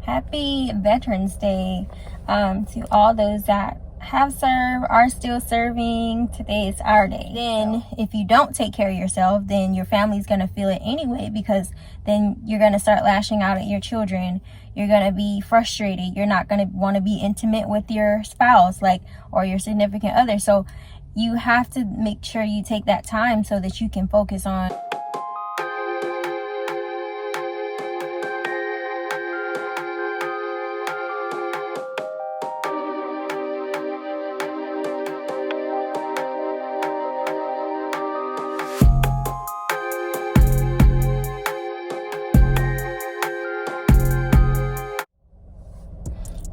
Happy Veterans Day to all those that have served, are still serving. Today is our day. Then if you don't take care of yourself, then your family's going to feel it anyway, because then you're going to start lashing out at your children. You're going to be frustrated. You're not going to want to be intimate with your spouse, or your significant other. So you have to make sure you take that time so that you can focus on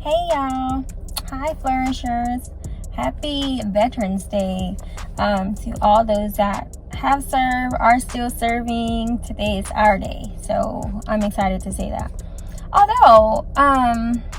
Hey y'all, hi flourishers. Happy Veterans Day to all those that have served, are still serving. Today is our day, so I'm excited to say that. Although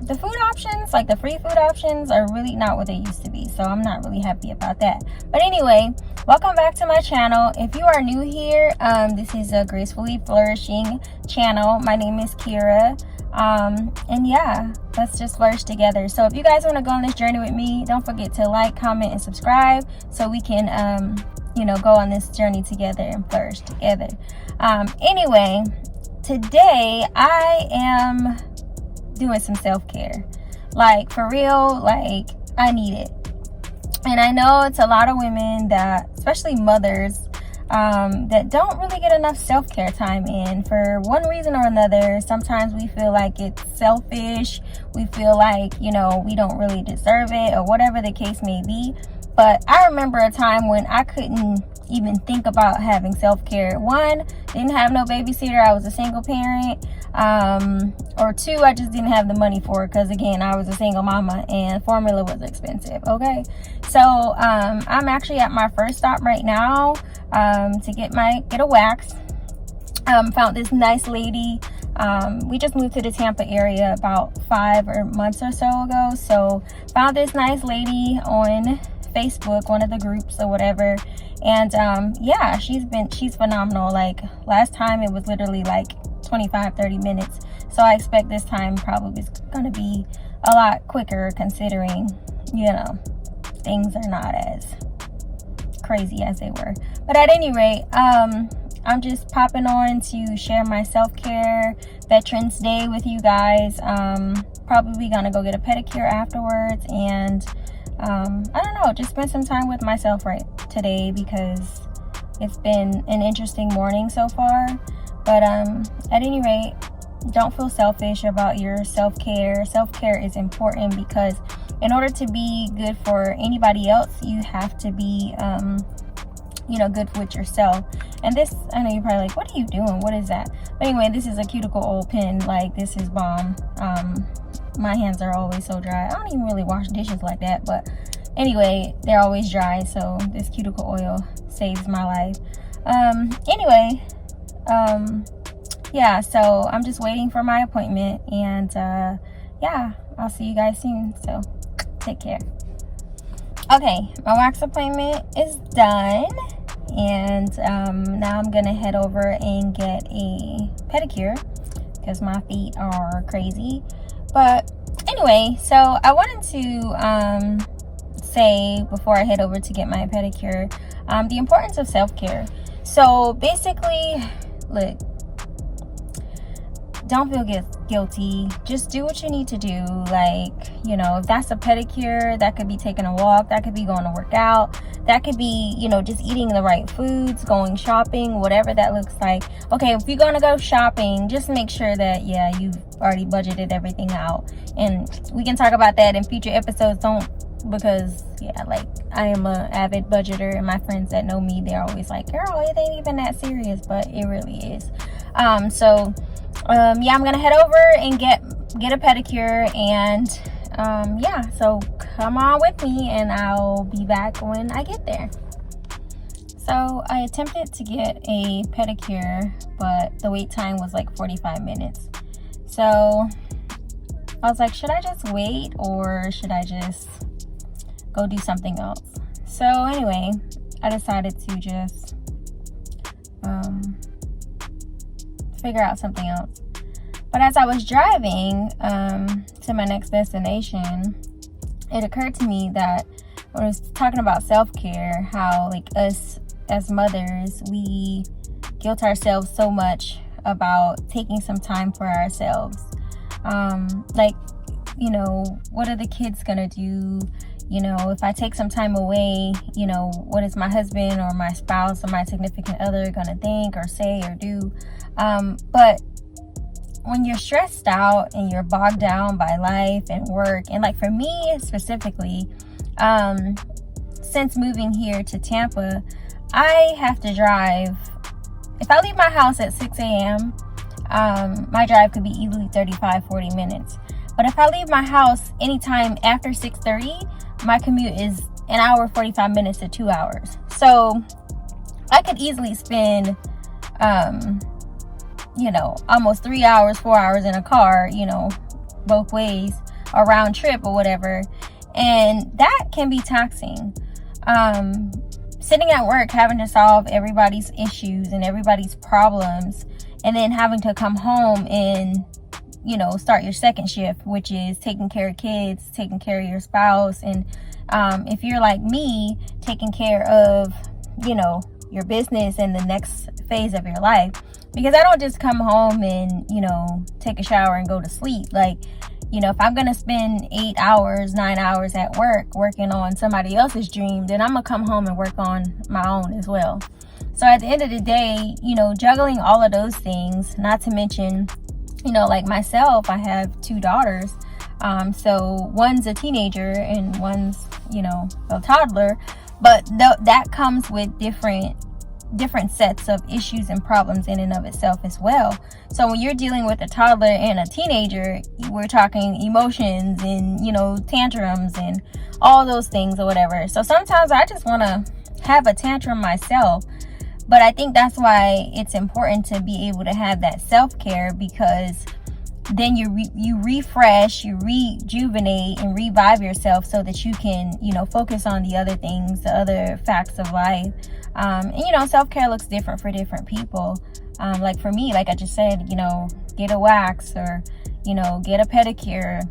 the food options, like the free food options, are really not what they used to be, so I'm not really happy about that. But anyway, welcome back to my channel. If you are new here, this is a Gracefully Flourishing channel. My name is Kira. And yeah, let's just flourish together. So if you guys want to go on this journey with me, don't forget to like, comment, and subscribe so we can go on this journey together and flourish together. Anyway, today I am doing some self-care, for real. I need it. And I know it's a lot of women, that especially mothers, that don't really get enough self-care time in for one reason or another. Sometimes we feel like it's selfish. We feel like, we don't really deserve it, or whatever the case may be. But I remember a time when I couldn't even think about having self-care. One, didn't have no babysitter. I was a single parent. Or two, I just didn't have the money for it, because again, I was a single mama and formula was expensive. Okay, so I'm actually at my first stop right now to get a wax. Found this nice lady. We just moved to the Tampa area about 5 months or so ago, so found this nice lady on Facebook, one of the groups or whatever. And yeah, she's phenomenal. Last time it was literally 25-30 minutes, so I expect this time probably is going to be a lot quicker, considering things are not as crazy as they were. But at any rate, I'm just popping on to share my self-care Veterans Day with you guys. Probably gonna go get a pedicure afterwards, and I don't know, just spend some time with myself right today, because it's been an interesting morning so far. But at any rate, don't feel selfish about your self-care. Self-care is important, because in order to be good for anybody else, you have to be good with yourself. And this, I know you're probably like, what are you doing? What is that? But anyway, this is a cuticle oil pen. This is bomb. My hands are always so dry. I don't even really wash dishes like that, but anyway, they're always dry, so this cuticle oil saves my life. Anyway, yeah, so I'm just waiting for my appointment, and yeah, I'll see you guys soon, so take care. Okay, my wax appointment is done, and now I'm gonna head over and get a pedicure, because my feet are crazy. But anyway, so I wanted to say, before I head over to get my pedicure, the importance of self-care. So basically, look, don't feel guilty. Just do what you need to do. If that's a pedicure, that could be taking a walk, that could be going to work out, that could be, just eating the right foods, going shopping, whatever that looks like. Okay, if you're going to go shopping, just make sure that, yeah, you've already budgeted everything out. And we can talk about that in future episodes. Because yeah, I am a avid budgeter, and my friends that know me, they're always like, girl, it ain't even that serious, but it really is. Yeah, I'm gonna head over and get a pedicure, and yeah, so come on with me, and I'll be back when I get there. So I attempted to get a pedicure, but the wait time was 45 minutes. So I was like, should I just wait, or should I just go do something else? So anyway, I decided to just figure out something else. But as I was driving to my next destination, it occurred to me that when I was talking about self-care, how like us as mothers, we guilt ourselves so much about taking some time for ourselves. Like, you know, what are the kids gonna do? You know, if I take some time away, you know, what is my husband or my spouse or my significant other gonna think or say or do? But when you're stressed out and you're bogged down by life and work, and like for me specifically, since moving here to Tampa, I have to drive. If I leave my house at 6 a.m., my drive could be easily 35-40 minutes. But if I leave my house anytime after 6:30, my commute is an hour 45 minutes to 2 hours. So I could easily spend you know, almost 3 hours, 4 hours in a car, you know, both ways, a round trip or whatever. And that can be taxing. Sitting at work, having to solve everybody's issues and everybody's problems, and then having to come home and, you know, start your second shift, which is taking care of kids, taking care of your spouse. And if you're like me, taking care of, you know, your business and the next phase of your life. Because I don't just come home and, you know, take a shower and go to sleep. Like, you know, if I'm going to spend 8 hours, 9 hours at work working on somebody else's dream, then I'm going to come home and work on my own as well. So at the end of the day, you know, juggling all of those things, not to mention, you know, like myself, I have 2 daughters. So one's a teenager and one's, you know, a toddler. But that comes with different sets of issues and problems in and of itself as well. So when you're dealing with a toddler and a teenager, we're talking emotions and, you know, tantrums and all those things or whatever. So sometimes I just want to have a tantrum myself. But I think that's why it's important to be able to have that self-care, because then you refresh, you rejuvenate and revive yourself so that you can, you know, focus on the other things, the other facts of life. And, you know, self-care looks different for different people. Like for me, like I just said, you know, get a wax or, you know, get a pedicure,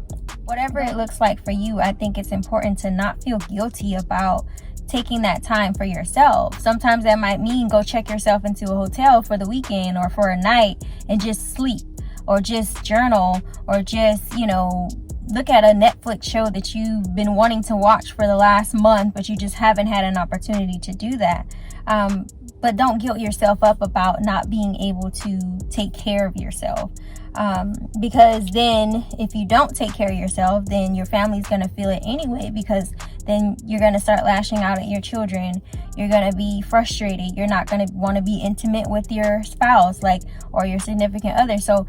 whatever it looks like for you. I think it's important to not feel guilty about taking that time for yourself. Sometimes that might mean go check yourself into a hotel for the weekend or for a night and just sleep, or just journal, or just, you know, look at a Netflix show that you've been wanting to watch for the last month, but you just haven't had an opportunity to do that. But don't guilt yourself up about not being able to take care of yourself. Because then if you don't take care of yourself, then your family's going to feel it anyway, because then you're going to start lashing out at your children. You're going to be frustrated. You're not going to want to be intimate with your spouse, like, or your significant other. So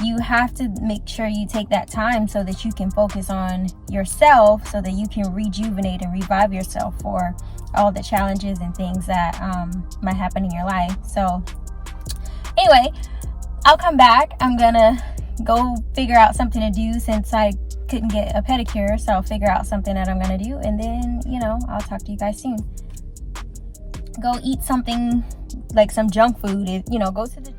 you have to make sure you take that time so that you can focus on yourself, so that you can rejuvenate and revive yourself for all the challenges and things that might happen in your life. So anyway, I'll come back. I'm gonna go figure out something to do since I couldn't get a pedicure. So I'll figure out something that I'm gonna do, and then, you know, I'll talk to you guys soon. Go eat something, like some junk food. You know, go to the